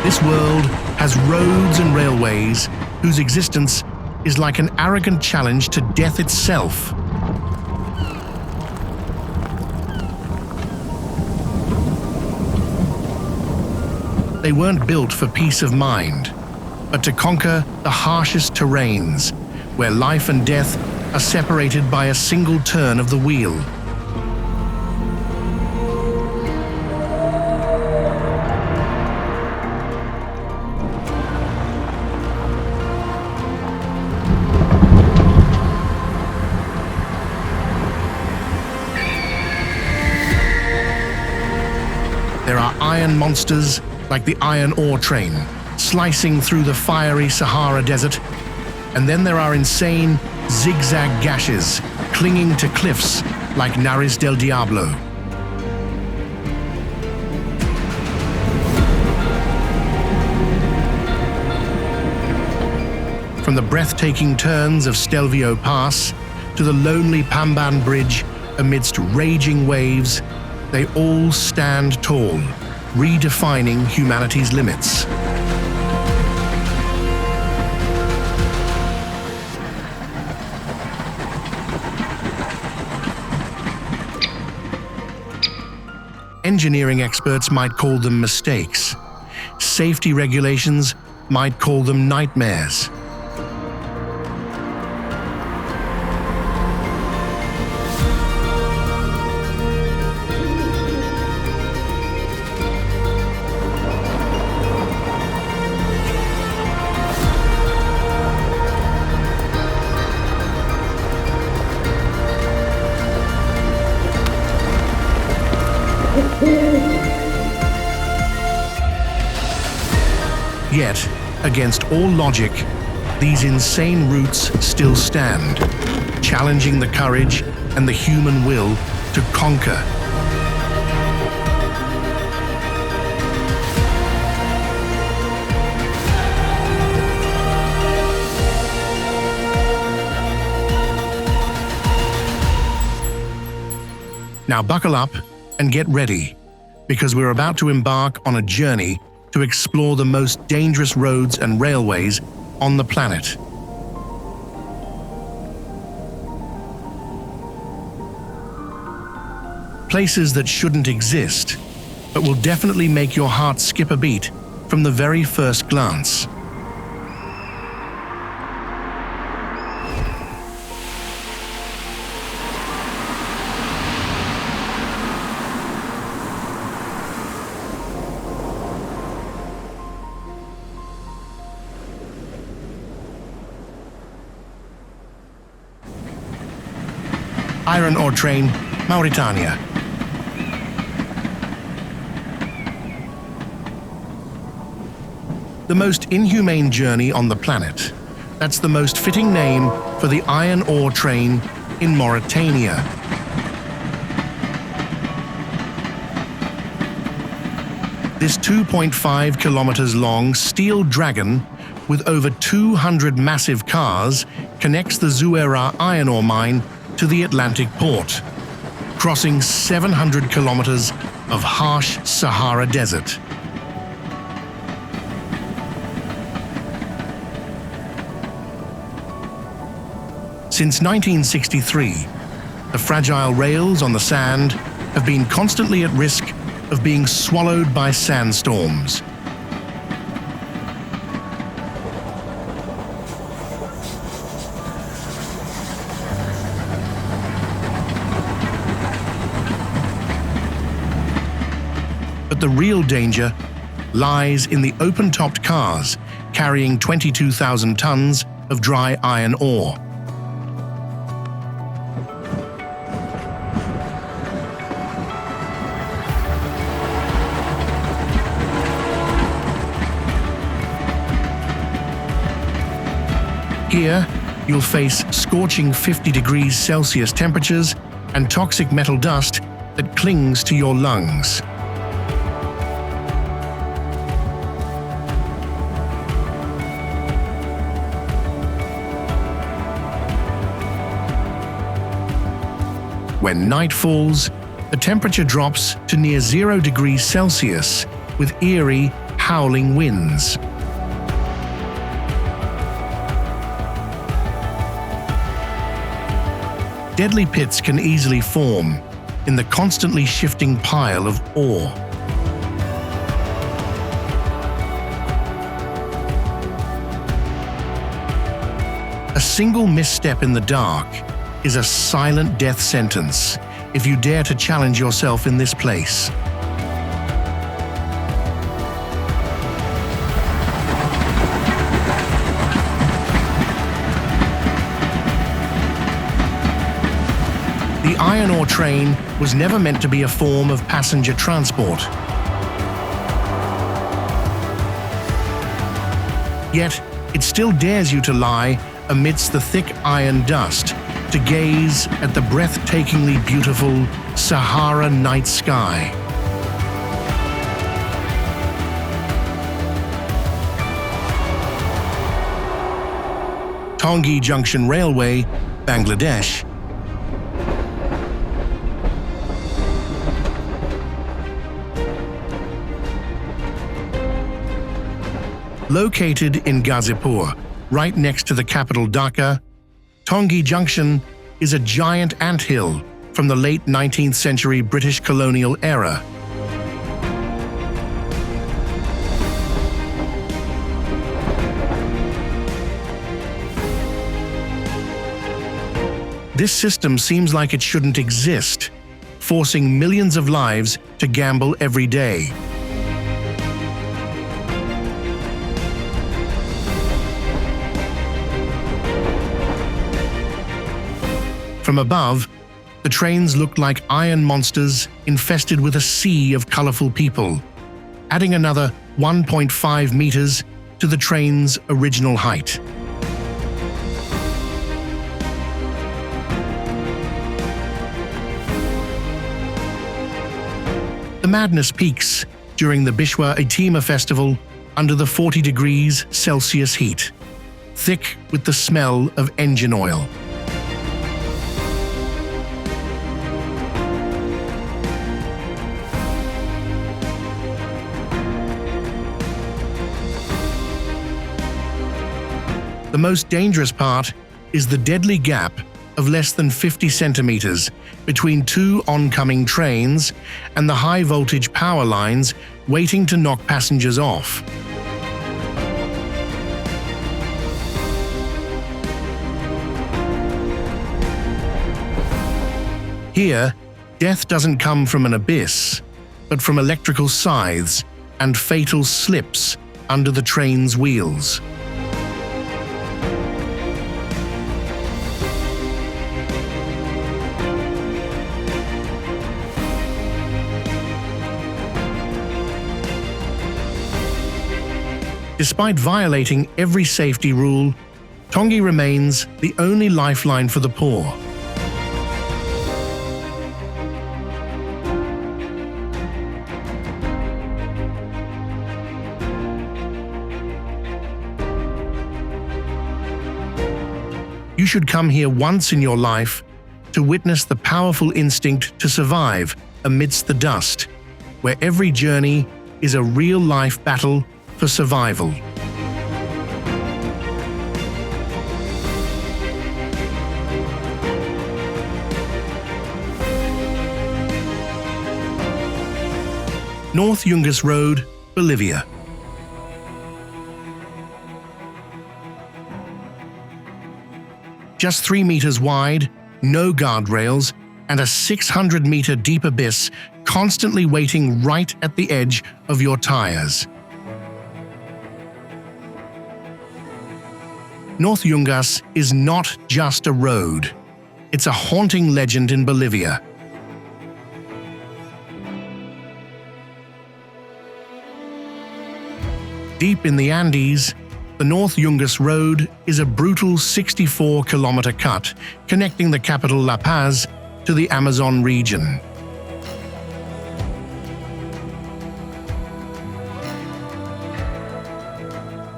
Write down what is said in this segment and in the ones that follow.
This world has roads and railways whose existence is like an arrogant challenge to death itself. They weren't built for peace of mind, but to conquer the harshest terrains, where life and death are separated by a single turn of the wheel. There are iron monsters like the Iron Ore Train, slicing through the fiery Sahara Desert, and then there are insane, zigzag gashes clinging to cliffs like Nariz del Diablo. From the breathtaking turns of Stelvio Pass to the lonely Pamban Bridge amidst raging waves, they all stand tall, redefining humanity's limits. Engineering experts might call them mistakes. Safety regulations might call them nightmares. Yet, against all logic, these insane routes still stand, challenging the courage and the human will to conquer. Now buckle up and get ready, because we're about to embark on a journey to explore the most dangerous roads and railways on the planet. Places that shouldn't exist, but will definitely make your heart skip a beat from the very first glance. Iron Ore Train, Mauritania. The most inhumane journey on the planet. That's the most fitting name for the Iron Ore Train in Mauritania. This 2.5 kilometers long steel dragon with over 200 massive cars connects the Zuera iron ore mine to the Atlantic port, crossing 700 kilometers of harsh Sahara Desert. Since 1963, the fragile rails on the sand have been constantly at risk of being swallowed by sandstorms. But the real danger lies in the open-topped cars carrying 22,000 tons of dry iron ore. Here, you'll face scorching 50 degrees Celsius temperatures and toxic metal dust that clings to your lungs. When night falls, the temperature drops to near 0 degrees Celsius, with eerie, howling winds. Deadly pits can easily form in the constantly shifting pile of ore. A single misstep in the dark is a silent death sentence if you dare to challenge yourself in this place. The iron ore train was never meant to be a form of passenger transport. Yet, it still dares you to lie amidst the thick iron dust to gaze at the breathtakingly beautiful Sahara night sky. Tongi Junction Railway, Bangladesh. Located in Ghazipur, right next to the capital Dhaka, Tongi Junction is a giant anthill from the late 19th century British colonial era. This system seems like it shouldn't exist, forcing millions of lives to gamble every day. From above, the trains looked like iron monsters infested with a sea of colorful people, adding another 1.5 meters to the train's original height. The madness peaks during the Bishwa Itima festival under the 40 degrees Celsius heat, thick with the smell of engine oil. The most dangerous part is the deadly gap of less than 50 centimeters between two oncoming trains and the high-voltage power lines waiting to knock passengers off. Here, death doesn't come from an abyss, but from electrical scythes and fatal slips under the train's wheels. Despite violating every safety rule, Tongi remains the only lifeline for the poor. You should come here once in your life to witness the powerful instinct to survive amidst the dust, where every journey is a real-life battle for survival. North Yungas Road, Bolivia. Just 3 meters wide, no guardrails, and a 600-meter deep abyss constantly waiting right at the edge of your tires. North Yungas is not just a road. It's a haunting legend in Bolivia. Deep in the Andes, the North Yungas Road is a brutal 64-kilometer cut connecting the capital La Paz to the Amazon region.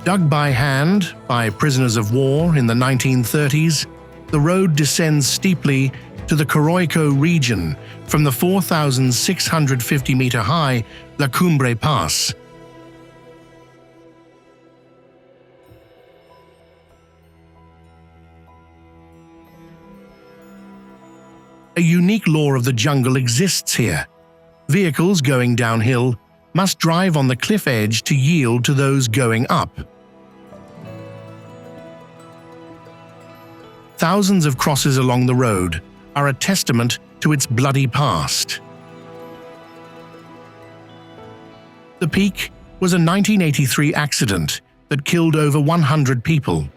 Dug by hand by prisoners of war in the 1930s, the road descends steeply to the Caracoles region from the 4,650-meter high La Cumbre Pass. A unique law of the jungle exists here. Vehicles going downhill must drive on the cliff edge to yield to those going up. Thousands of crosses along the road are a testament to its bloody past. The peak was a 1983 accident that killed over 100 people.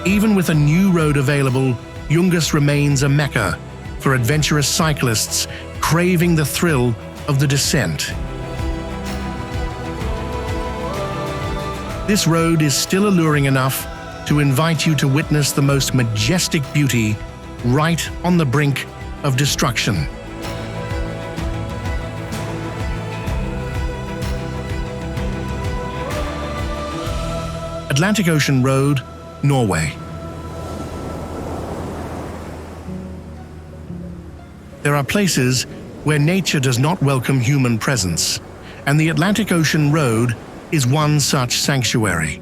Even with a new road available, Yungas remains a mecca for adventurous cyclists craving the thrill of the descent. This road is still alluring enough to invite you to witness the most majestic beauty right on the brink of destruction. Atlantic Ocean Road, Norway. There are places where nature does not welcome human presence, and the Atlantic Ocean Road is one such sanctuary.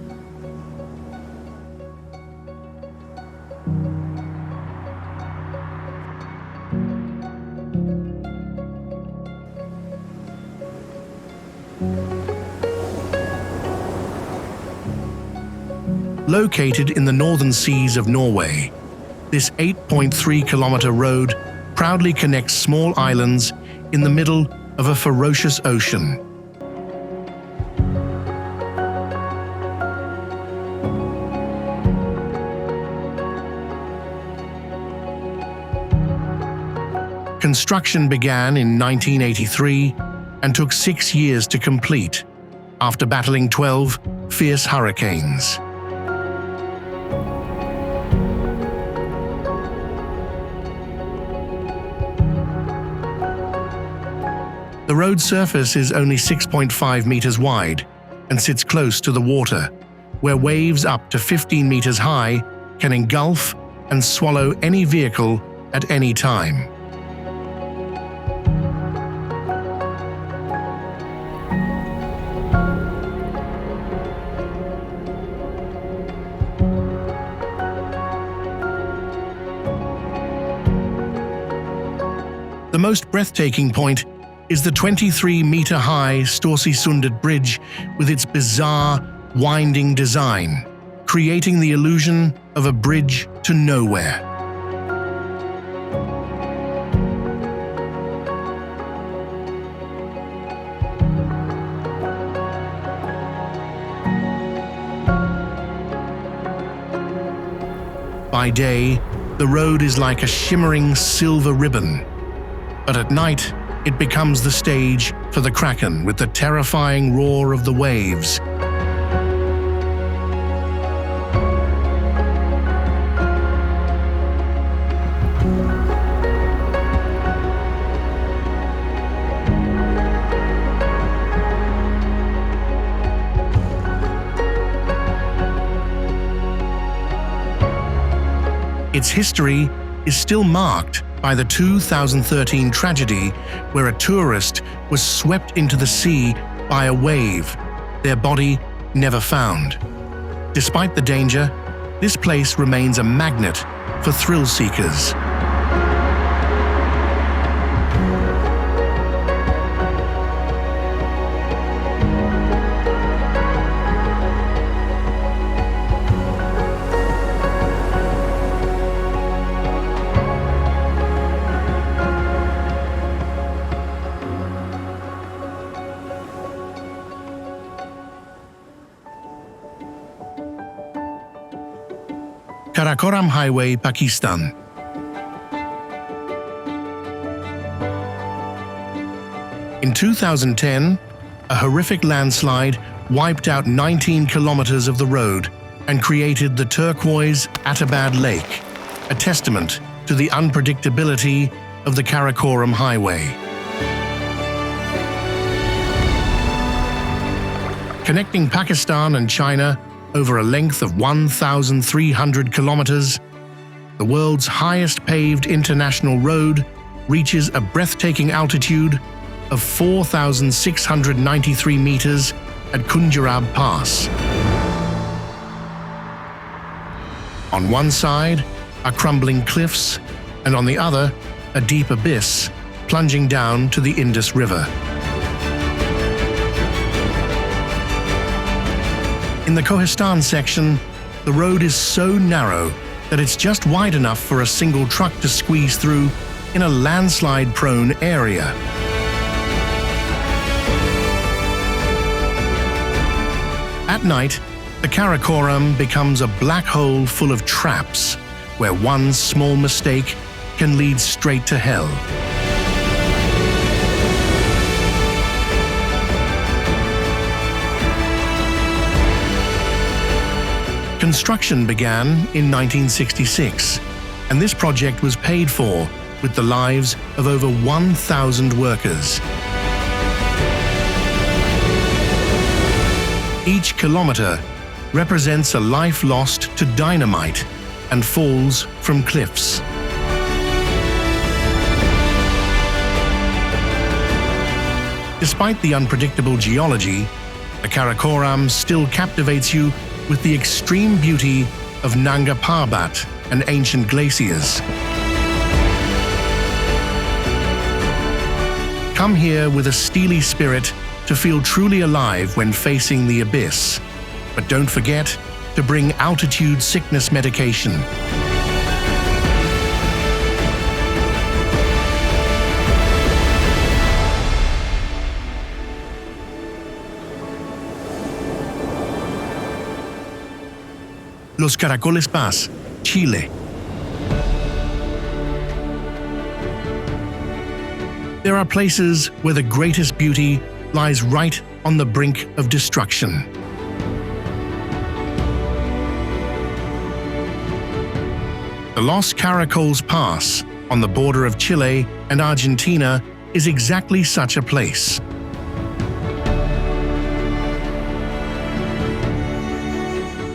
Located in the northern seas of Norway, this 8.3-kilometer road proudly connects small islands in the middle of a ferocious ocean. Construction began in 1983 and took 6 years to complete, after battling 12 fierce hurricanes. The road surface is only 6.5 meters wide and sits close to the water, where waves up to 15 meters high can engulf and swallow any vehicle at any time. The most breathtaking point is the 23-meter-high Storsisundet Bridge with its bizarre, winding design, creating the illusion of a bridge to nowhere. By day, the road is like a shimmering silver ribbon, but at night, it becomes the stage for the Kraken with the terrifying roar of the waves. Its history is still marked by the 2013 tragedy where a tourist was swept into the sea by a wave, their body never found. Despite the danger, this place remains a magnet for thrill seekers. Karakoram Highway, Pakistan. In 2010, a horrific landslide wiped out 19 kilometers of the road and created the turquoise Atabad Lake, a testament to the unpredictability of the Karakoram Highway. Connecting Pakistan and China over a length of 1,300 kilometers, the world's highest paved international road reaches a breathtaking altitude of 4,693 meters at Kunjarab Pass. On one side are crumbling cliffs, and on the other, a deep abyss plunging down to the Indus River. In the Kohistan section, the road is so narrow that it's just wide enough for a single truck to squeeze through in a landslide-prone area. At night, the Karakoram becomes a black hole full of traps, where one small mistake can lead straight to hell. Construction began in 1966, and this project was paid for with the lives of over 1,000 workers. Each kilometer represents a life lost to dynamite and falls from cliffs. Despite the unpredictable geology, the Karakoram still captivates you with the extreme beauty of Nanga Parbat and ancient glaciers. Come here with a steely spirit to feel truly alive when facing the abyss, but don't forget to bring altitude sickness medication. Los Caracoles Pass, Chile. There are places where the greatest beauty lies right on the brink of destruction. The Los Caracoles Pass, on the border of Chile and Argentina, is exactly such a place.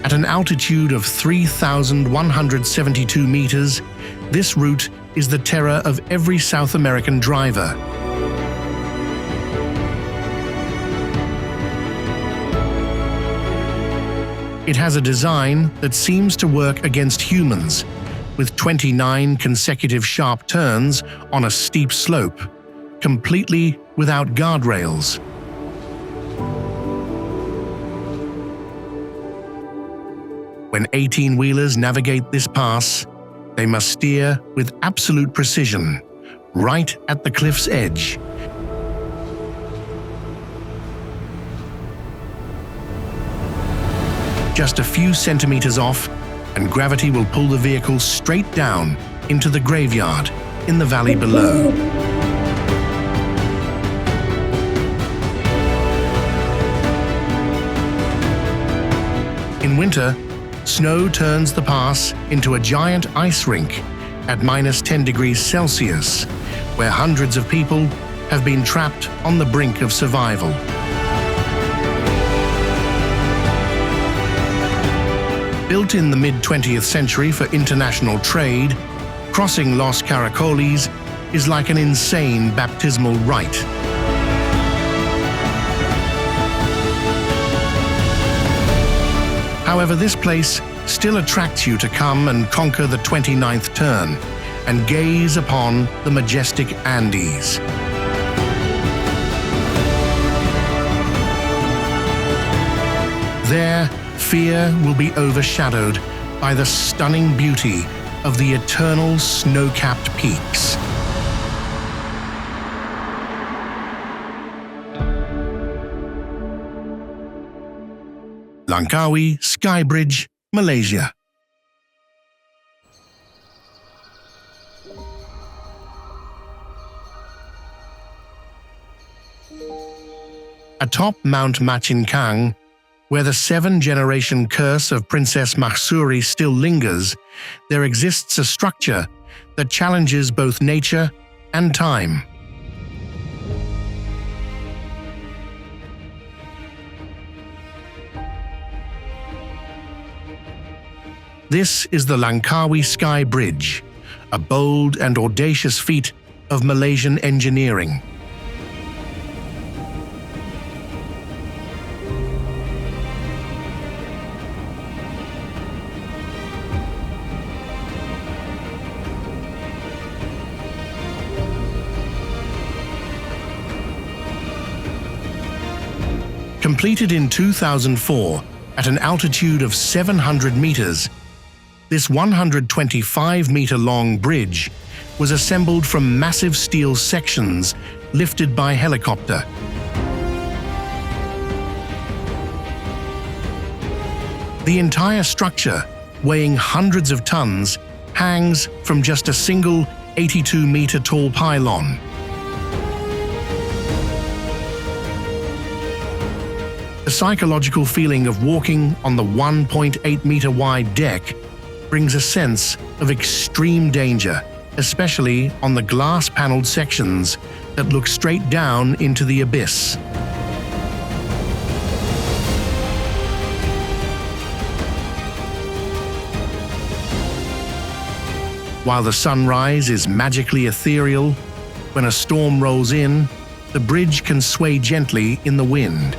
At an altitude of 3,172 meters, this route is the terror of every South American driver. It has a design that seems to work against humans, with 29 consecutive sharp turns on a steep slope, completely without guardrails. When 18-wheelers navigate this pass, they must steer with absolute precision, right at the cliff's edge. Just a few centimeters off, and gravity will pull the vehicle straight down into the graveyard in the valley below. In winter, snow turns the pass into a giant ice rink at -10 degrees Celsius, where hundreds of people have been trapped on the brink of survival. Built in the mid-20th century for international trade, crossing Los Caracoles is like an insane baptismal rite. However, this place still attracts you to come and conquer the 29th turn and gaze upon the majestic Andes. There, fear will be overshadowed by the stunning beauty of the eternal snow-capped peaks. Langkawi, Skybridge, Malaysia. Atop Mount Machinkang, where the 7-generation curse of Princess Mahsuri still lingers, there exists a structure that challenges both nature and time. This is the Langkawi Sky Bridge, a bold and audacious feat of Malaysian engineering. Completed in 2004 at an altitude of 700 meters, this 125-meter-long bridge was assembled from massive steel sections lifted by helicopter. The entire structure, weighing hundreds of tons, hangs from just a single 82-meter-tall pylon. The psychological feeling of walking on the 1.8-meter-wide deck brings a sense of extreme danger, especially on the glass-paneled sections that look straight down into the abyss. While the sunrise is magically ethereal, when a storm rolls in, the bridge can sway gently in the wind.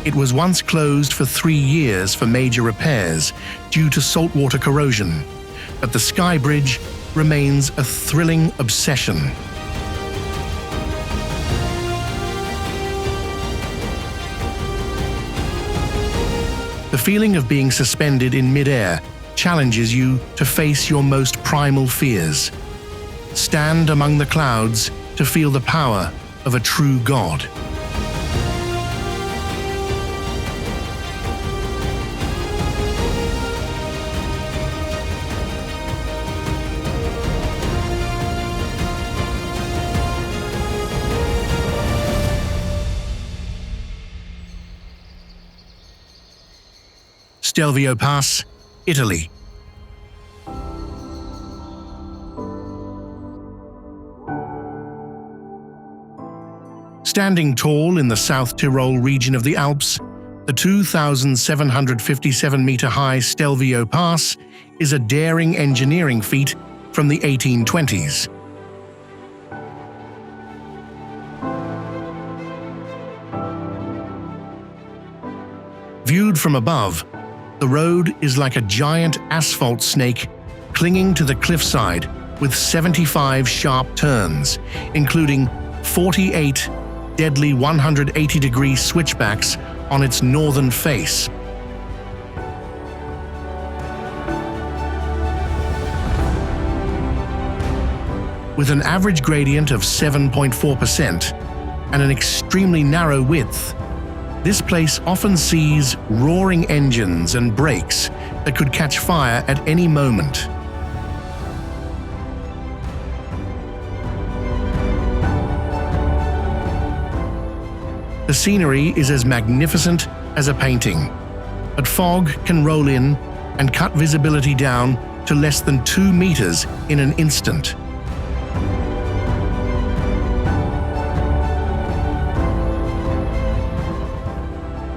It was once closed for 3 years for major repairs due to saltwater corrosion, but the Skybridge remains a thrilling obsession. The feeling of being suspended in mid-air challenges you to face your most primal fears. Stand among the clouds to feel the power of a true god. Stelvio Pass, Italy. Standing tall in the South Tyrol region of the Alps, the 2,757-meter-high Stelvio Pass is a daring engineering feat from the 1820s. Viewed from above, the road is like a giant asphalt snake clinging to the cliffside with 75 sharp turns, including 48 deadly 180-degree switchbacks on its northern face. With an average gradient of 7.4% and an extremely narrow width, this place often sees roaring engines and brakes that could catch fire at any moment. The scenery is as magnificent as a painting, but fog can roll in and cut visibility down to less than 2 meters in an instant.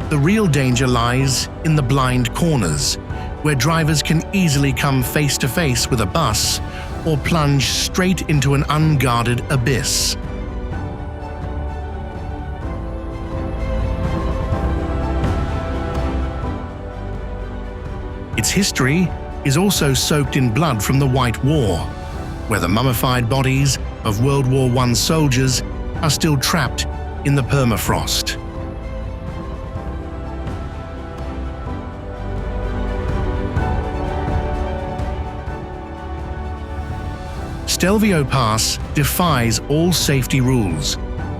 The real danger lies in the blind corners, where drivers can easily come face to face with a bus or plunge straight into an unguarded abyss. Its history is also soaked in blood from the White War, where the mummified bodies of World War I soldiers are still trapped in the permafrost. Stelvio Pass defies all safety rules,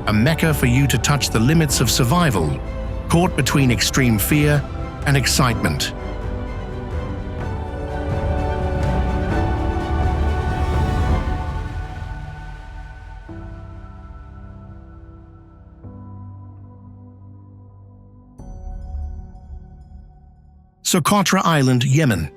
a mecca for you to touch the limits of survival, caught between extreme fear and excitement. Socotra Island, Yemen.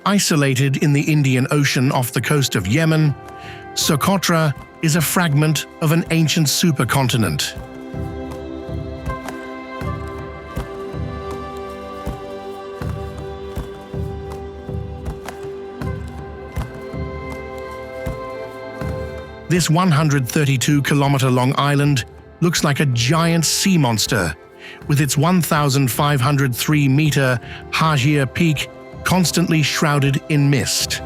Isolated in the Indian Ocean off the coast of Yemen, Socotra is a fragment of an ancient supercontinent. This 132-kilometer-long island looks like a giant sea monster, with its 1,503-meter Hajir Peak constantly shrouded in mist.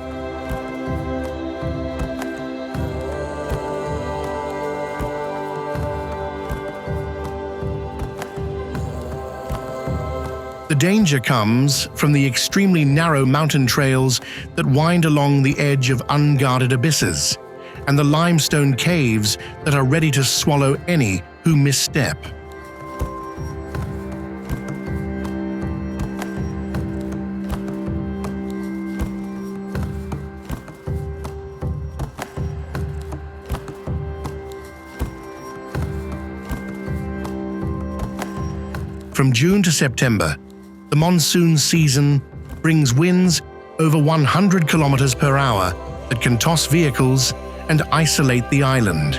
The danger comes from the extremely narrow mountain trails that wind along the edge of unguarded abysses, and the limestone caves that are ready to swallow any who misstep. From June to September, the monsoon season brings winds over 100 kilometers per hour that can toss vehicles and isolate the island.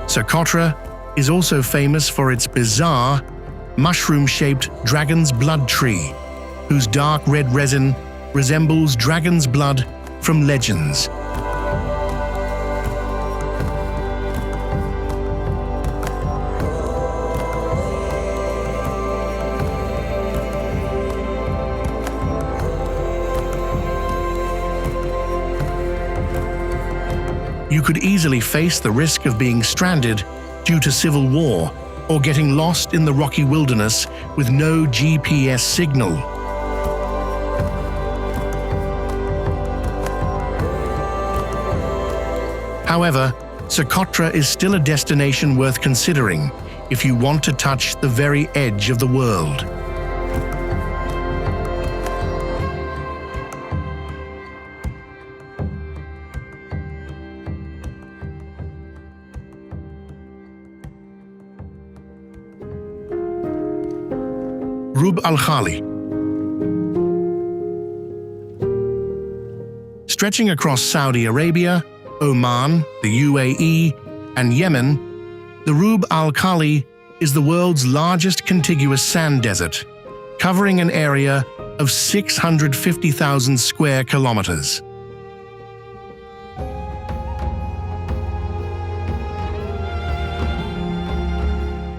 Socotra is also famous for its bizarre, mushroom-shaped dragon's blood tree, whose dark red resin resembles dragon's blood from legends. You could easily face the risk of being stranded due to civil war or getting lost in the rocky wilderness with no GPS signal. However, Socotra is still a destination worth considering if you want to touch the very edge of the world. Rub al-Khali. Stretching across Saudi Arabia, Oman, the UAE, and Yemen, the Rub al-Khali is the world's largest contiguous sand desert, covering an area of 650,000 square kilometers.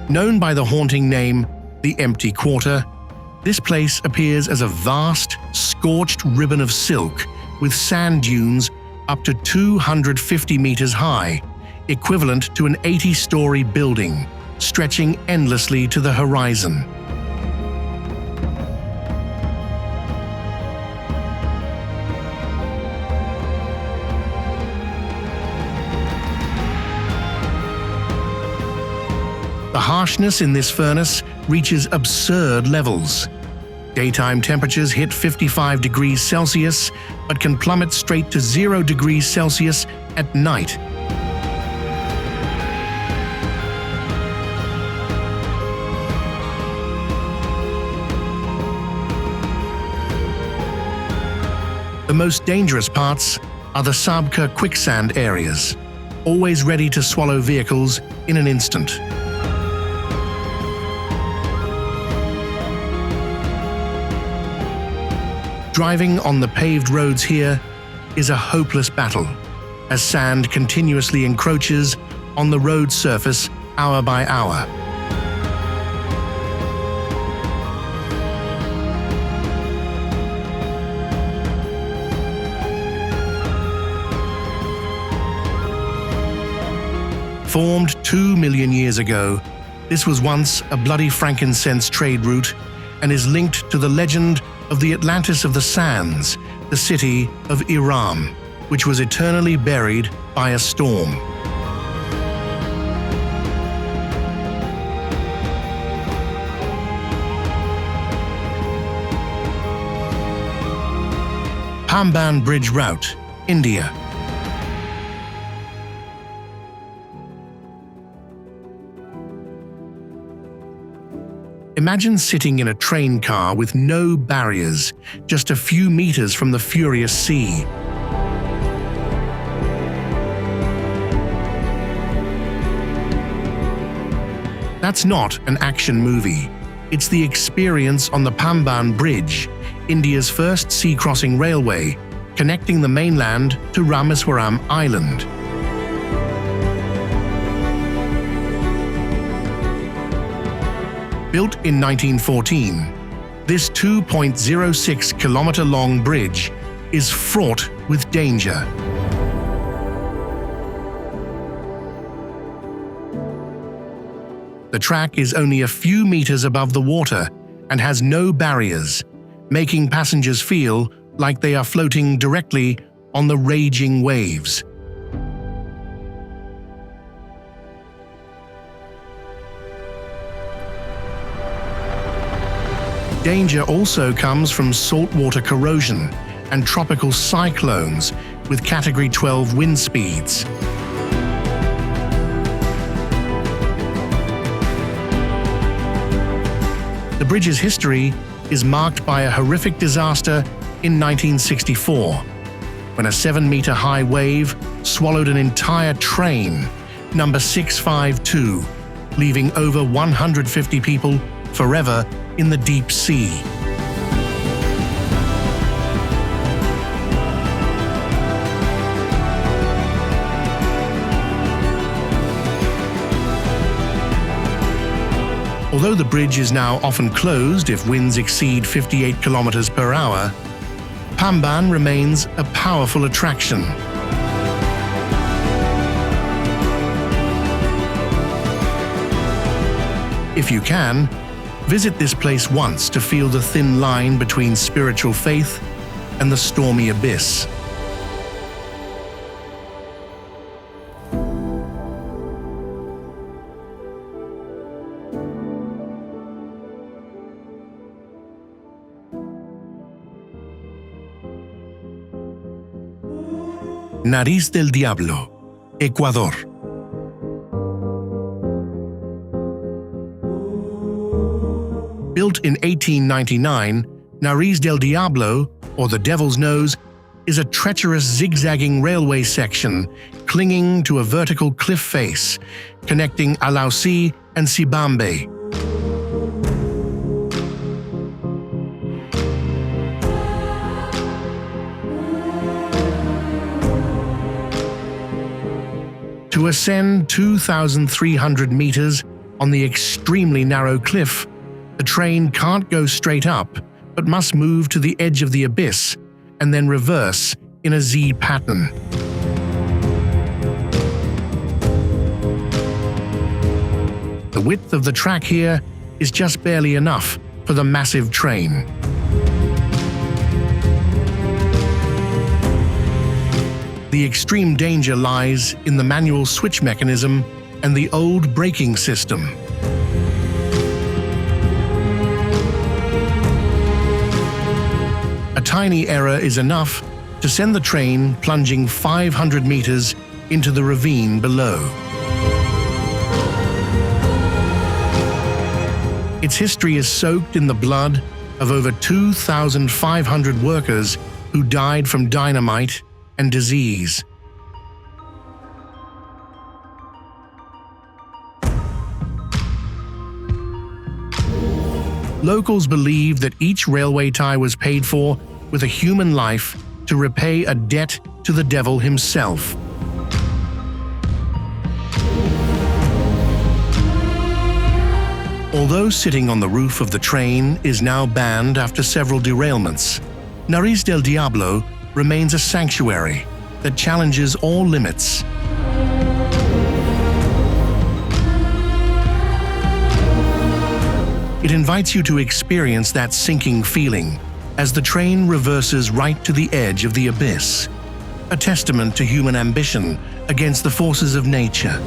Known by the haunting name, the Empty Quarter, this place appears as a vast, scorched ribbon of silk with sand dunes up to 250 meters high, equivalent to an 80-story building, stretching endlessly to the horizon. The harshness in this furnace reaches absurd levels. Daytime temperatures hit 55 degrees Celsius, but can plummet straight to 0 degrees Celsius at night. The most dangerous parts are the Sabkha quicksand areas, always ready to swallow vehicles in an instant. Driving on the paved roads here is a hopeless battle, as sand continuously encroaches on the road surface hour by hour. Formed 2 million years ago, this was once a bloody frankincense trade route and is linked to the legend of the Atlantis of the Sands, the city of Iram, which was eternally buried by a storm. Pamban Bridge route, India. Imagine sitting in a train car with no barriers, just a few meters from the furious sea. That's not an action movie. It's the experience on the Pamban Bridge, India's first sea-crossing railway, connecting the mainland to Rameswaram Island. Built in 1914, this 2.06-kilometer-long bridge is fraught with danger. The track is only a few meters above the water and has no barriers, making passengers feel like they are floating directly on the raging waves. Danger also comes from saltwater corrosion and tropical cyclones with Category 12 wind speeds. The bridge's history is marked by a horrific disaster in 1964, when a 7-meter high wave swallowed an entire train, number 652, leaving over 150 people forever in the deep sea. Although the bridge is now often closed if winds exceed 58 kilometers per hour, Pamban remains a powerful attraction. If you can, visit this place once to feel the thin line between spiritual faith and the stormy abyss. Nariz del Diablo, Ecuador. Built in 1899, Nariz del Diablo, or the Devil's Nose, is a treacherous zigzagging railway section clinging to a vertical cliff face, connecting Alausi and Sibambe. To ascend 2,300 meters on the extremely narrow cliff, the train can't go straight up, but must move to the edge of the abyss and then reverse in a Z pattern. The width of the track here is just barely enough for the massive train. The extreme danger lies in the manual switch mechanism and the old braking system. A tiny error is enough to send the train plunging 500 meters into the ravine below. Its history is soaked in the blood of over 2,500 workers who died from dynamite and disease. Locals believe that each railway tie was paid for with a human life to repay a debt to the devil himself. Although sitting on the roof of the train is now banned after several derailments, Nariz del Diablo remains a sanctuary that challenges all limits. It invites you to experience that sinking feeling as the train reverses right to the edge of the abyss, a testament to human ambition against the forces of nature.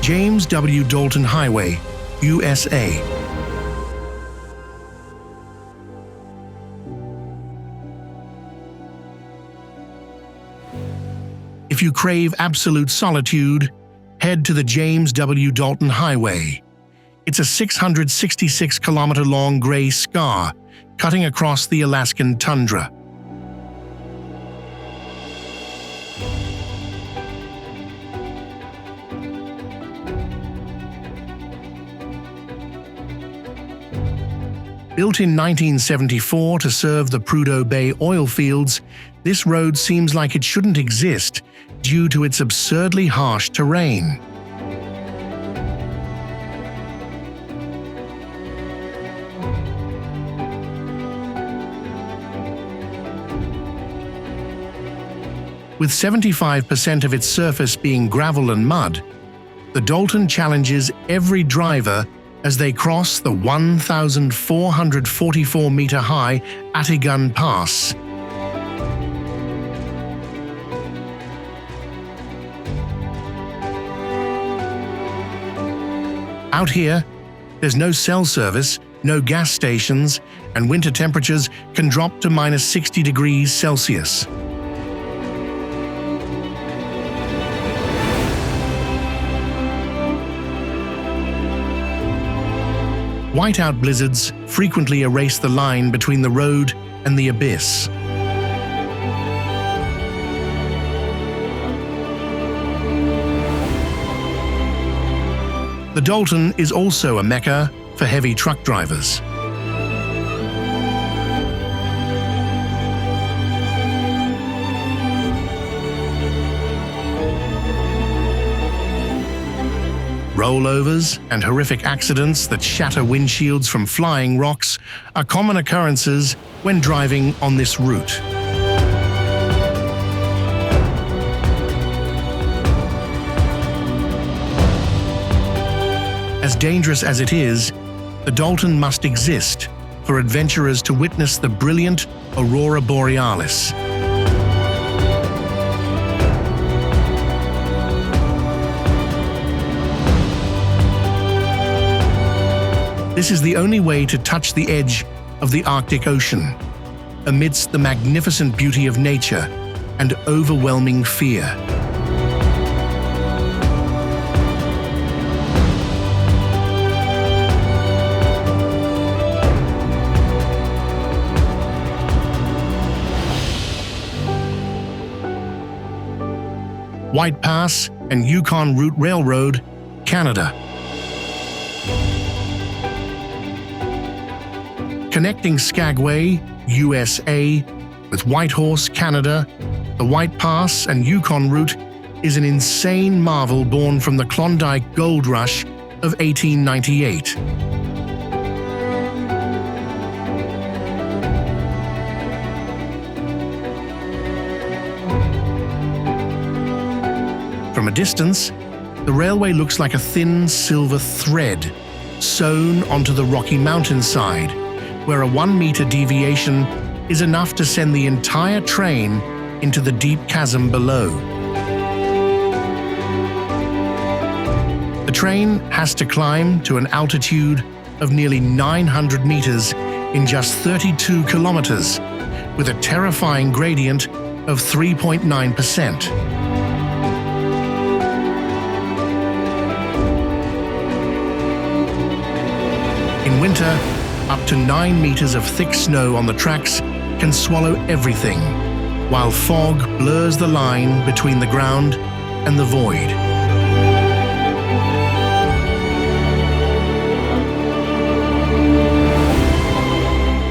James W. Dalton Highway, USA. If you crave absolute solitude, head head to the James W. Dalton Highway. It's a 666-kilometer-long gray scar cutting across the Alaskan tundra. Built in 1974 to serve the Prudhoe Bay oil fields, this road seems like it shouldn't exist due to its absurdly harsh terrain. With 75% of its surface being gravel and mud, the Dalton challenges every driver as they cross the 1,444-meter-high Atigun Pass. Out here, there's no cell service, no gas stations, and winter temperatures can drop to minus 60 degrees Celsius. Whiteout blizzards frequently erase the line between the road and the abyss. The Dalton is also a mecca for heavy truck drivers. Rollovers and horrific accidents that shatter windshields from flying rocks are common occurrences when driving on this route. As dangerous as it is, the Dalton must exist for adventurers to witness the brilliant Aurora Borealis. This is the only way to touch the edge of the Arctic Ocean, amidst the magnificent beauty of nature and overwhelming fear. White Pass and Yukon Route Railroad, Canada. Connecting Skagway, USA, with Whitehorse, Canada, the White Pass and Yukon route is an insane marvel born from the Klondike Gold Rush of 1898. From a distance, the railway looks like a thin silver thread sewn onto the rocky mountainside, where a 1-meter deviation is enough to send the entire train into the deep chasm below. The train has to climb to an altitude of nearly 900 meters in just 32 kilometers, with a terrifying gradient of 3.9%. In winter, up to 9 meters of thick snow on the tracks can swallow everything, while fog blurs the line between the ground and the void.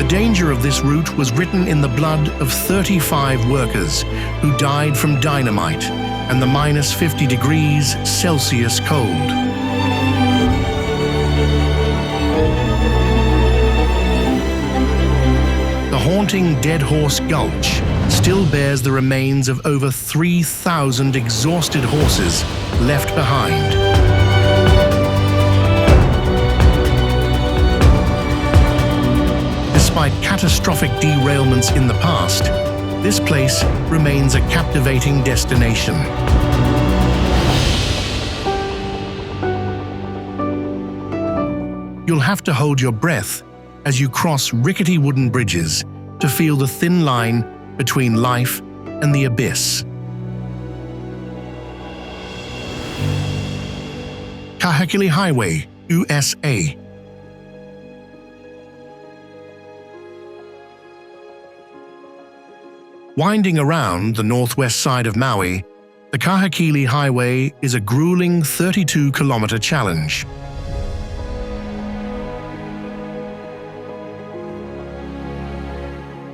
The danger of this route was written in the blood of 35 workers who died from dynamite and the minus 50 degrees Celsius cold. The haunting Dead Horse Gulch still bears the remains of over 3,000 exhausted horses left behind. Despite catastrophic derailments in the past, this place remains a captivating destination. You'll have to hold your breath as you cross rickety wooden bridges to feel the thin line between life and the abyss. Kahekili Highway, USA. Winding around the northwest side of Maui, the Kahekili Highway is a grueling 32-kilometer challenge.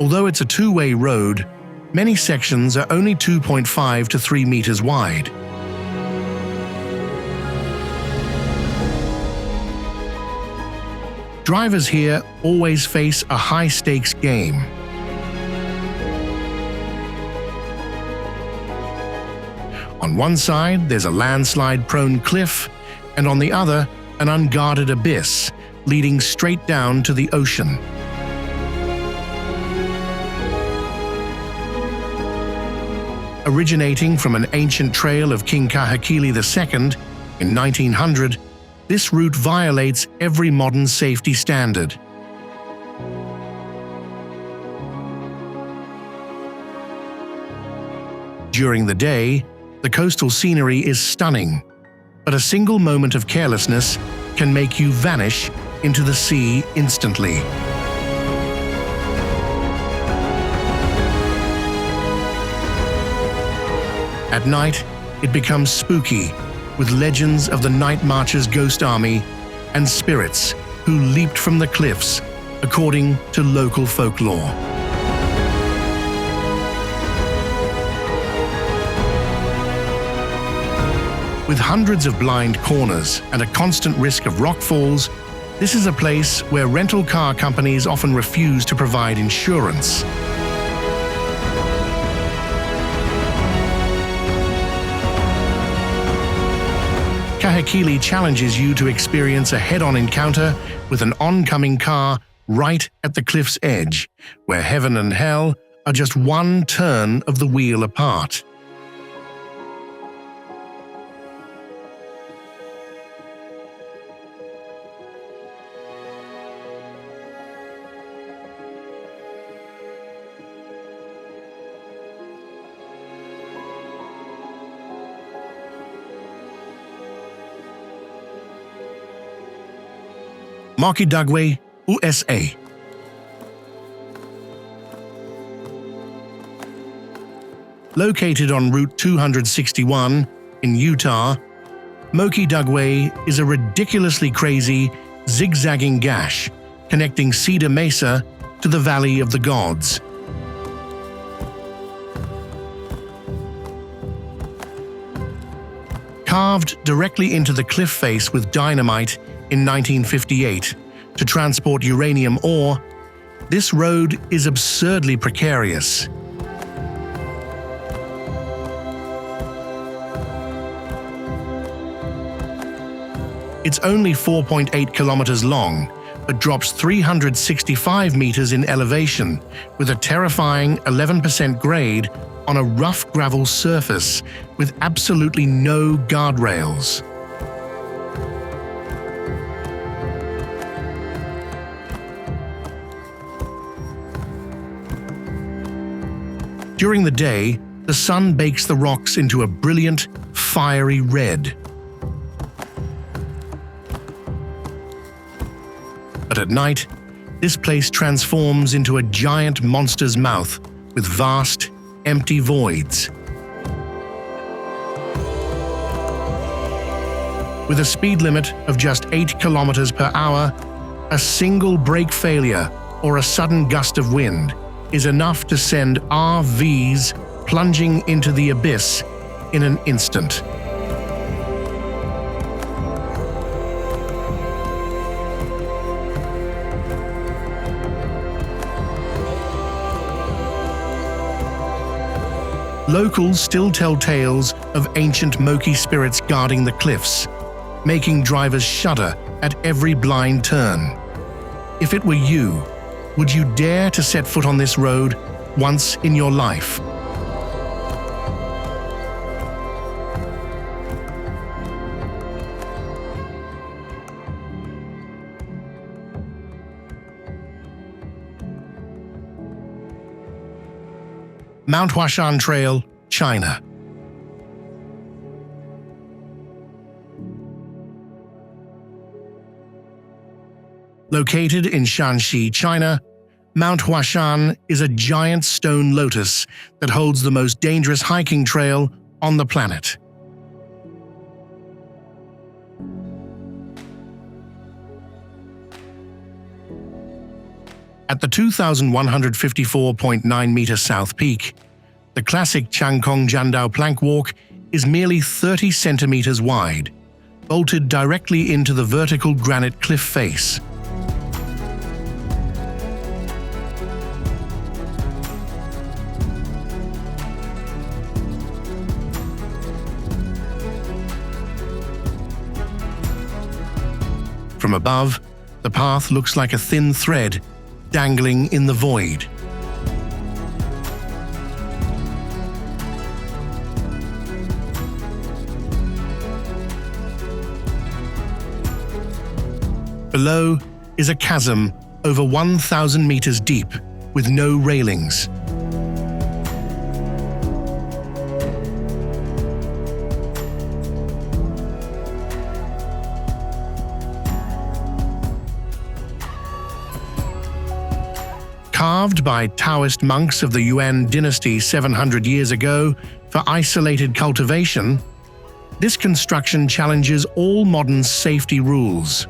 Although it's a two-way road, many sections are only 2.5 to 3 meters wide. Drivers here always face a high-stakes game. On one side, there's a landslide-prone cliff, and on the other, an unguarded abyss leading straight down to the ocean. Originating from an ancient trail of King Kahekili II in 1900, this route violates every modern safety standard. During the day, the coastal scenery is stunning, but a single moment of carelessness can make you vanish into the sea instantly. At night, it becomes spooky, with legends of the Night Marcher's ghost army and spirits who leaped from the cliffs, according to local folklore. With hundreds of blind corners and a constant risk of rockfalls, this is a place where rental car companies often refuse to provide insurance. Kahekili challenges you to experience a head-on encounter with an oncoming car right at the cliff's edge, where heaven and hell are just one turn of the wheel apart. Moki Dugway, USA. Located on Route 261 in Utah, Moki Dugway is a ridiculously crazy, zigzagging gash connecting Cedar Mesa to the Valley of the Gods. Carved directly into the cliff face with dynamite in 1958 to transport uranium ore, this road is absurdly precarious. It's only 4.8 kilometers long, but drops 365 meters in elevation with a terrifying 11% grade on a rough gravel surface with absolutely no guardrails. During the day, the sun bakes the rocks into a brilliant, fiery red. But at night, this place transforms into a giant monster's mouth with vast, empty voids. With a speed limit of just 8 kilometers per hour, a single brake failure or a sudden gust of wind is enough to send RVs plunging into the abyss in an instant. Locals still tell tales of ancient Moki spirits guarding the cliffs, making drivers shudder at every blind turn. If it were you, would you dare to set foot on this road once in your life? Mount Huashan Trail, China. Located in Shanxi, China, Mount Huashan is a giant stone lotus that holds the most dangerous hiking trail on the planet. At the 2,154.9-meter south peak, the classic Changkong Jandao plank walk is merely 30 centimeters wide, bolted directly into the vertical granite cliff face. From above, the path looks like a thin thread dangling in the void. Below is a chasm over 1,000 meters deep with no railings. Carved by Taoist monks of the Yuan dynasty 700 years ago for isolated cultivation, this construction challenges all modern safety rules.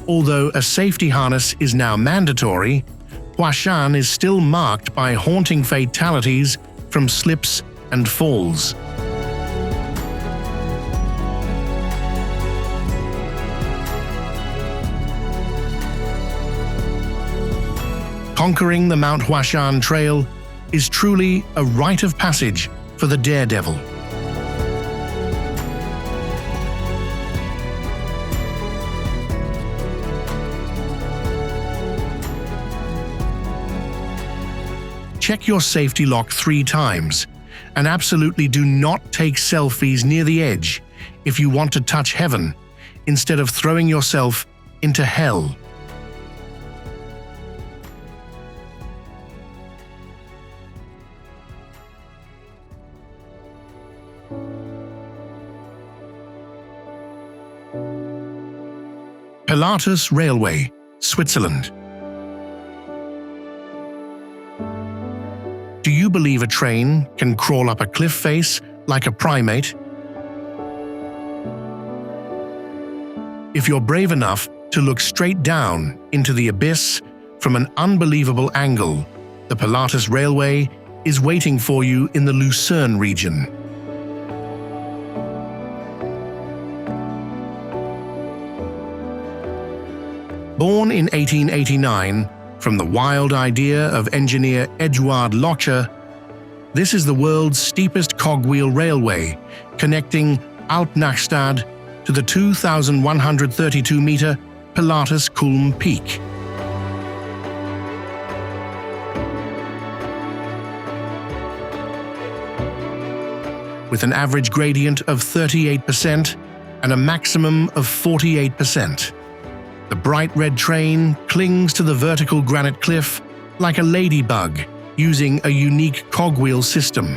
Although a safety harness is now mandatory, Huashan is still marked by haunting fatalities from slips and falls. Conquering the Mount Huashan Trail is truly a rite of passage for the daredevil. Check your safety lock 3 times, and absolutely do not take selfies near the edge if you want to touch heaven instead of throwing yourself into hell. Pilatus Railway, Switzerland. Do you believe a train can crawl up a cliff face like a primate? If you're brave enough to look straight down into the abyss from an unbelievable angle, the Pilatus Railway is waiting for you in the Lucerne region. Born in 1889 from the wild idea of engineer Eduard Locher, this is the world's steepest cogwheel railway connecting Alpnachstad to the 2,132-meter Pilatus Kulm Peak. With an average gradient of 38% and a maximum of 48%. The bright red train clings to the vertical granite cliff like a ladybug using a unique cogwheel system.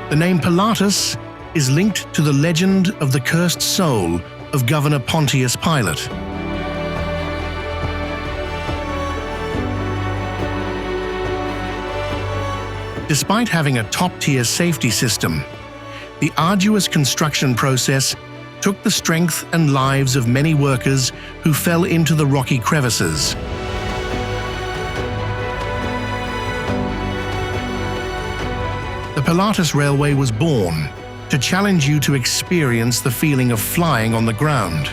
The name Pilatus is linked to the legend of the cursed soul of Governor Pontius Pilate. Despite having a top-tier safety system, the arduous construction process took the strength and lives of many workers who fell into the rocky crevices. The Pilatus Railway was born to challenge you to experience the feeling of flying on the ground.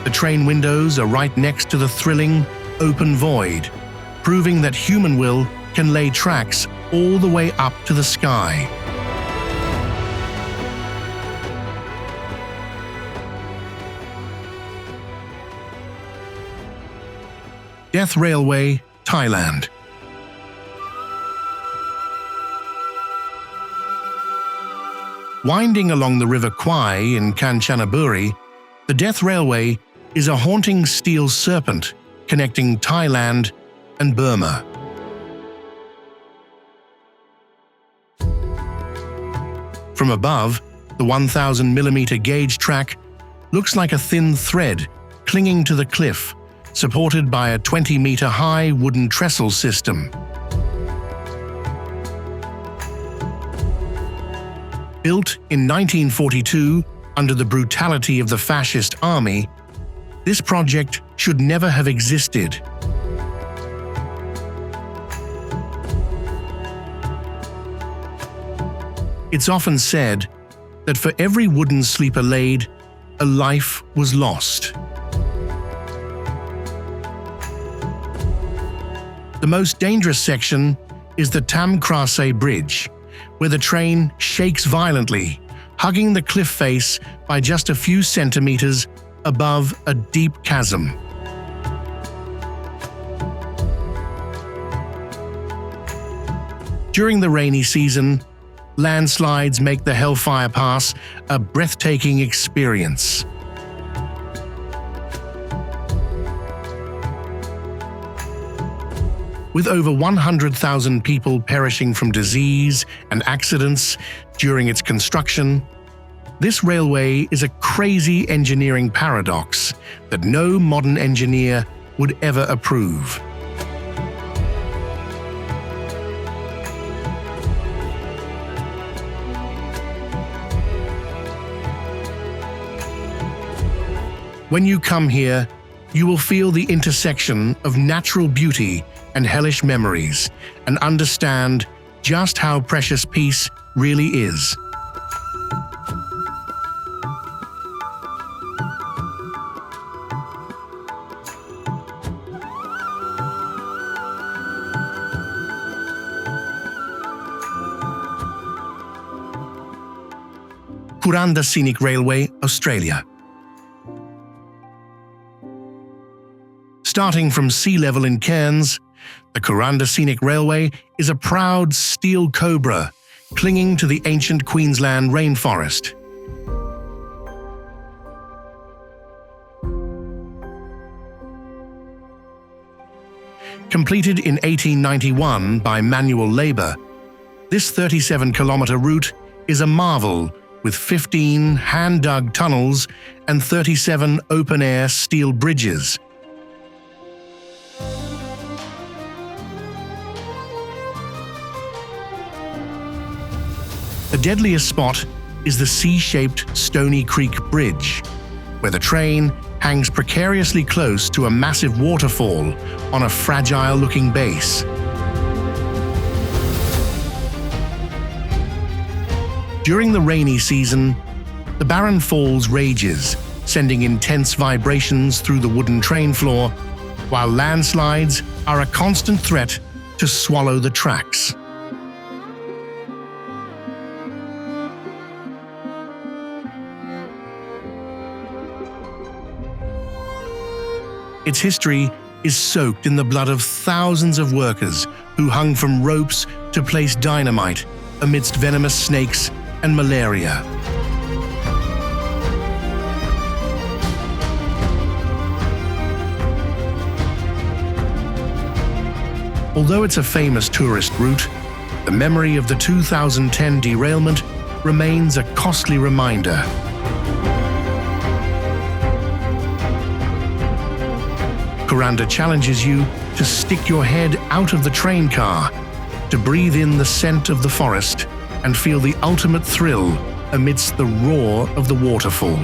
The train windows are right next to the thrilling, open void, proving that human will can lay tracks all the way up to the sky. Death Railway, Thailand. Winding along the River Kwai in Kanchanaburi, the Death Railway is a haunting steel serpent connecting Thailand and Burma. From above, the 1,000mm gauge track looks like a thin thread clinging to the cliff, supported by a 20-meter-high wooden trestle system. Built in 1942 under the brutality of the fascist army, this project should never have existed. It's often said that for every wooden sleeper laid, a life was lost. The most dangerous section is the Tam Krase Bridge, where the train shakes violently, hugging the cliff face by just a few centimeters above a deep chasm. During the rainy season, landslides make the Hellfire Pass a breathtaking experience. With over 100,000 people perishing from disease and accidents during its construction, this railway is a crazy engineering paradox that no modern engineer would ever approve. When you come here, you will feel the intersection of natural beauty and hellish memories, and understand just how precious peace really is. Kuranda Scenic Railway, Australia. Starting from sea level in Cairns, the Kuranda Scenic Railway is a proud steel cobra clinging to the ancient Queensland rainforest. Completed in 1891 by manual labour, this 37-kilometre route is a marvel with 15 hand-dug tunnels and 37 open-air steel bridges. The deadliest spot is the C-shaped Stony Creek Bridge, where the train hangs precariously close to a massive waterfall on a fragile-looking base. During the rainy season, the barren falls rages, sending intense vibrations through the wooden train floor, while landslides are a constant threat to swallow the tracks. Its history is soaked in the blood of thousands of workers who hung from ropes to place dynamite amidst venomous snakes and malaria. Although it's a famous tourist route, the memory of the 2010 derailment remains a costly reminder. Kuranda challenges you to stick your head out of the train car, to breathe in the scent of the forest and feel the ultimate thrill amidst the roar of the waterfall.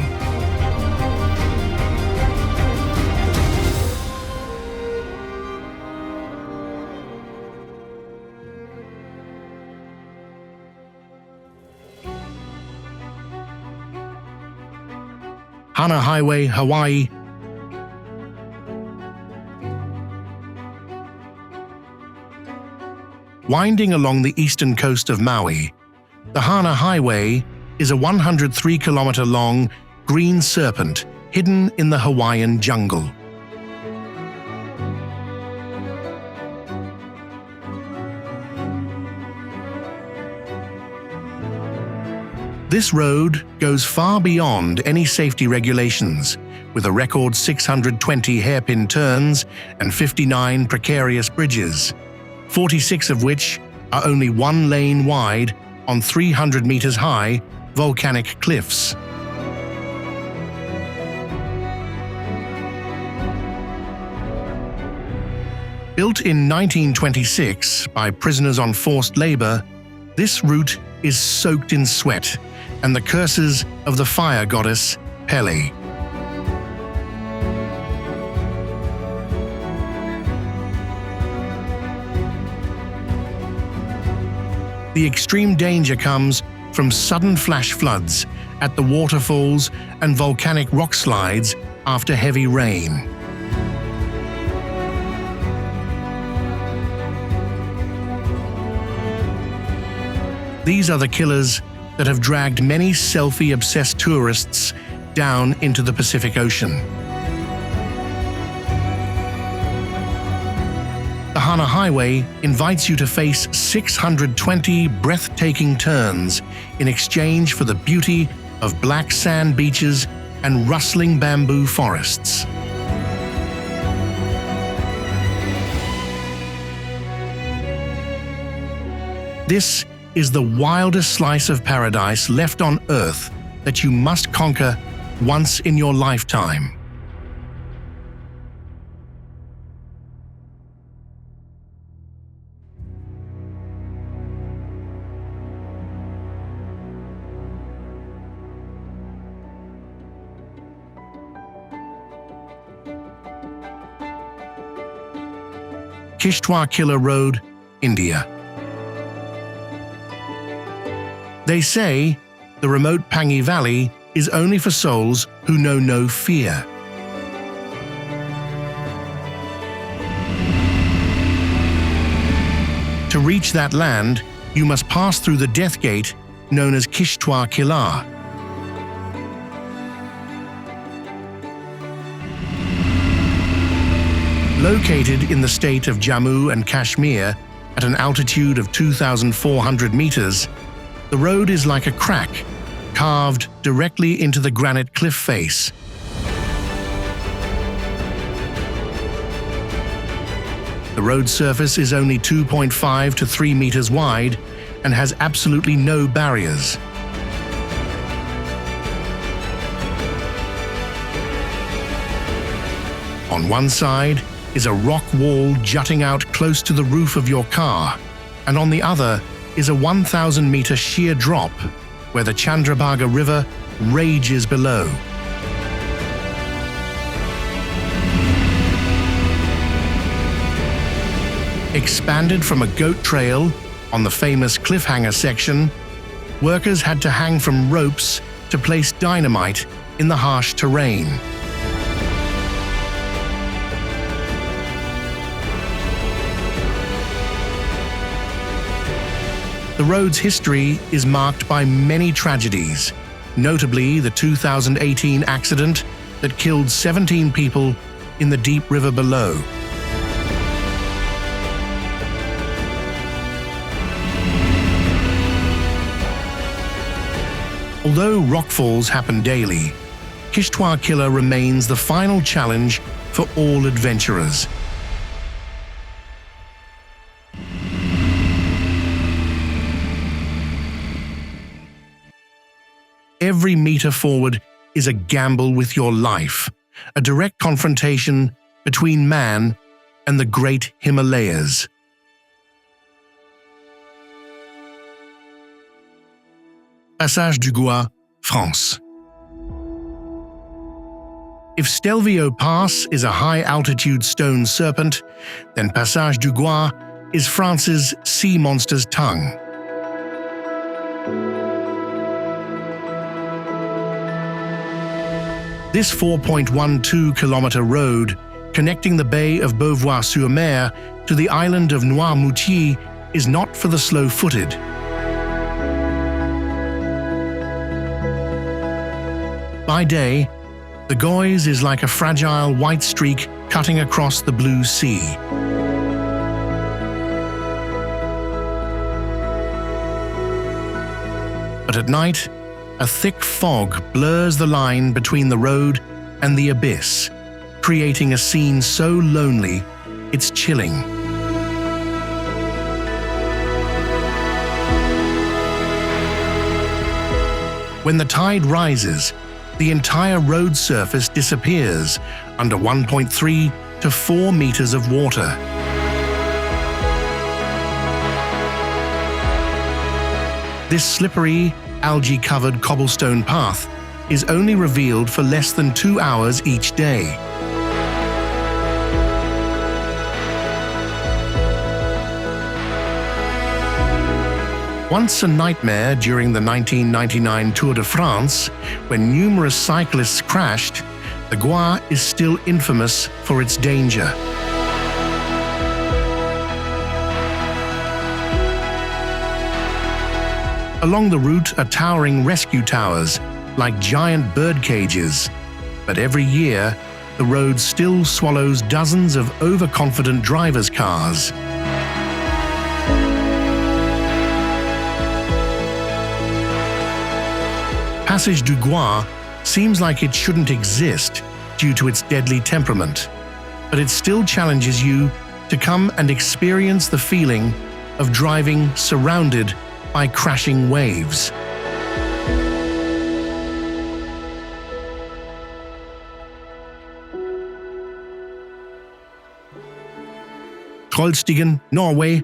Hana Highway, Hawaii. Winding along the eastern coast of Maui, the Hana Highway is a 103-kilometer-long green serpent hidden in the Hawaiian jungle. This road goes far beyond any safety regulations, with a record 620 hairpin turns and 59 precarious bridges, 46 of which are only 1 lane wide on 300 meters high volcanic cliffs. Built in 1926 by prisoners on forced labor, this route is soaked in sweat and the curses of the fire goddess Pele. The extreme danger comes from sudden flash floods at the waterfalls and volcanic rock slides after heavy rain. These are the killers that have dragged many selfie-obsessed tourists down into the Pacific Ocean. The Sahara Highway invites you to face 620 breathtaking turns in exchange for the beauty of black sand beaches and rustling bamboo forests. This is the wildest slice of paradise left on Earth that you must conquer once in your lifetime. Kishtwar-Killar Road, India. They say the remote Pangi Valley is only for souls who know no fear. To reach that land, you must pass through the death gate known as Kishtwar-Killar. Located in the state of Jammu and Kashmir at an altitude of 2,400 meters, the road is like a crack carved directly into the granite cliff face. The road surface is only 2.5 to 3 meters wide and has absolutely no barriers. On one side is a rock wall jutting out close to the roof of your car, and on the other is a 1,000-meter sheer drop where the Chandrabhaga River rages below. Expanded from a goat trail on the famous cliffhanger section, workers had to hang from ropes to place dynamite in the harsh terrain. The road's history is marked by many tragedies, notably the 2018 accident that killed 17 people in the deep river below. Although rockfalls happen daily, Kishtwar-Killar remains the final challenge for all adventurers. Every meter forward is a gamble with your life, a direct confrontation between man and the great Himalayas. Passage du Gois, France. If Stelvio Pass is a high-altitude stone serpent, then Passage du Gois is France's sea monster's tongue. This 4.12-kilometer road, connecting the Bay of Beauvoir-sur-Mer to the island of Noirmoutier, is not for the slow-footed. By day, the Gois is like a fragile white streak cutting across the blue sea. But at night, a thick fog blurs the line between the road and the abyss, creating a scene so lonely it's chilling. When the tide rises, the entire road surface disappears under 1.3 to 4 meters of water. This slippery, algae-covered cobblestone path is only revealed for less than 2 hours each day. Once a nightmare during the 1999 Tour de France, when numerous cyclists crashed, the Gois is still infamous for its danger. Along the route are towering rescue towers, like giant bird cages, but every year, the road still swallows dozens of overconfident drivers' cars. Passage du Gois seems like it shouldn't exist due to its deadly temperament, but it still challenges you to come and experience the feeling of driving surrounded by crashing waves. Trollstigen, Norway.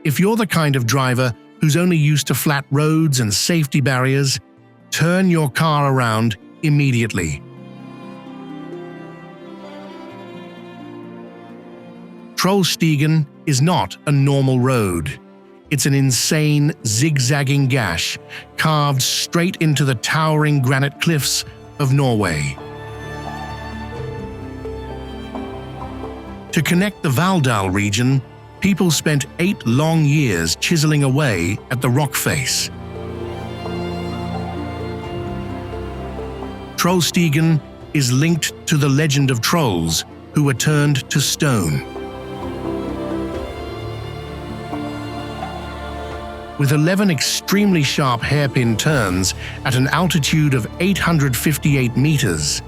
If you're the kind of driver who's only used to flat roads and safety barriers, turn your car around immediately. Trollstigen is not a normal road. It's an insane, zigzagging gash carved straight into the towering granite cliffs of Norway. To connect the Valldal region, people spent 8 long years chiseling away at the rock face. Trollstigen is linked to the legend of trolls who were turned to stone. With 11 extremely sharp hairpin turns at an altitude of 858 meters,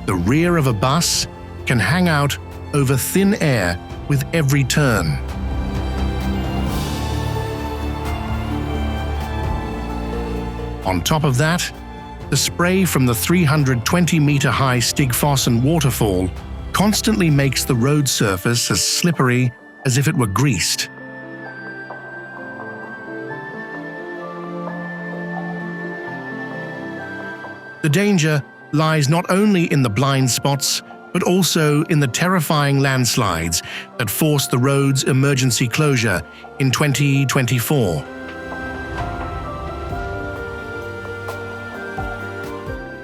the rear of a bus can hang out over thin air with every turn. On top of that, the spray from the 320-meter-high Stigfossen waterfall constantly makes the road surface as slippery as if it were greased. The danger lies not only in the blind spots, but also in the terrifying landslides that forced the road's emergency closure in 2024.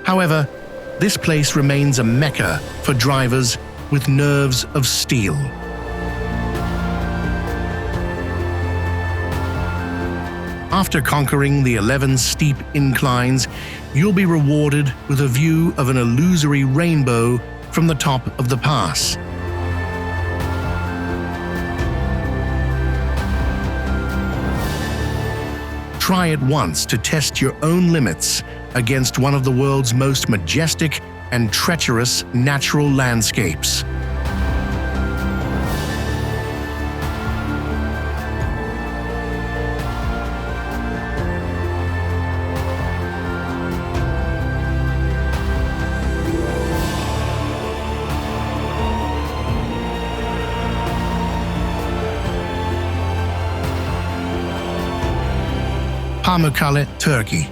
However, this place remains a mecca for drivers with nerves of steel. After conquering the 11 steep inclines, you'll be rewarded with a view of an illusory rainbow from the top of the pass. Try it once to test your own limits against one of the world's most majestic and treacherous natural landscapes. Pamukkale, Turkey.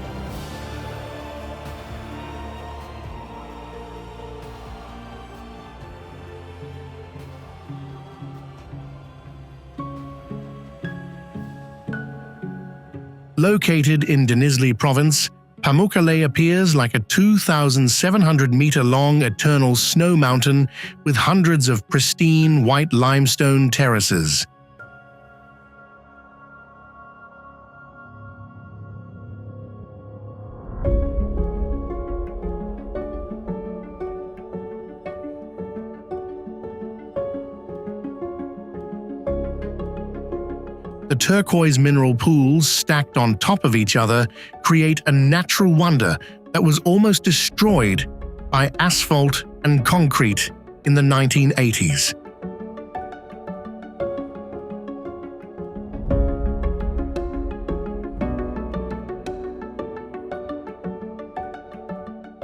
Located in Denizli province, Pamukkale appears like a 2,700-meter-long eternal snow mountain with hundreds of pristine white limestone terraces. The The turquoise mineral pools stacked on top of each other create a natural wonder that was almost destroyed by asphalt and concrete in the 1980s.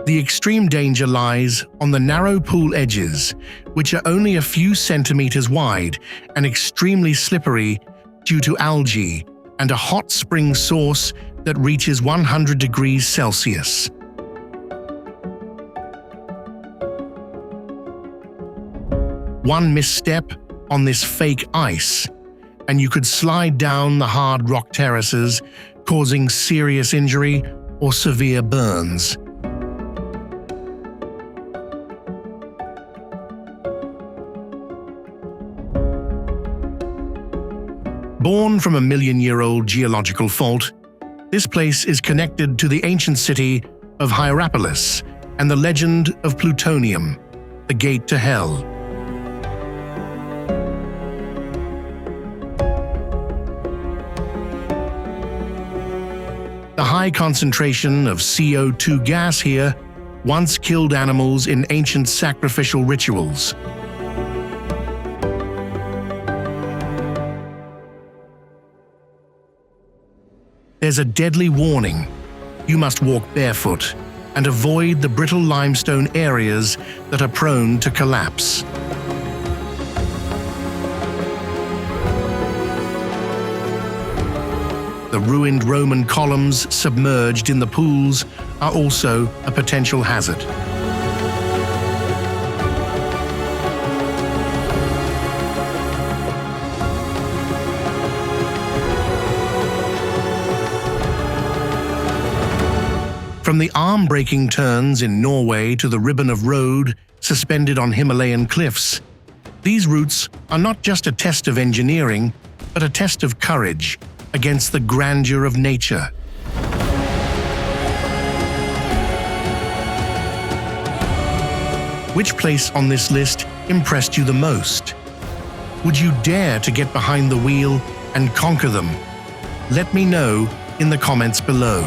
The extreme danger lies on the narrow pool edges, which are only a few centimeters wide and extremely slippery due to algae and a hot spring source that reaches 100 degrees Celsius. One misstep on this fake ice, and you could slide down the hard rock terraces, causing serious injury or severe burns. Born from a million-year-old geological fault, this place is connected to the ancient city of Hierapolis and the legend of Plutonium, the gate to hell. The high concentration of CO2 gas here once killed animals in ancient sacrificial rituals. There's a deadly warning. You must walk barefoot and avoid the brittle limestone areas that are prone to collapse. The ruined Roman columns submerged in the pools are also a potential hazard. From the arm-breaking turns in Norway to the ribbon of road suspended on Himalayan cliffs, these routes are not just a test of engineering, but a test of courage against the grandeur of nature. Which place on this list impressed you the most? Would you dare to get behind the wheel and conquer them? Let me know in the comments below.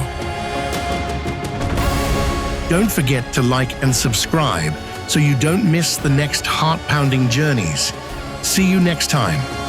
Don't forget to like and subscribe so you don't miss the next heart-pounding journeys. See you next time.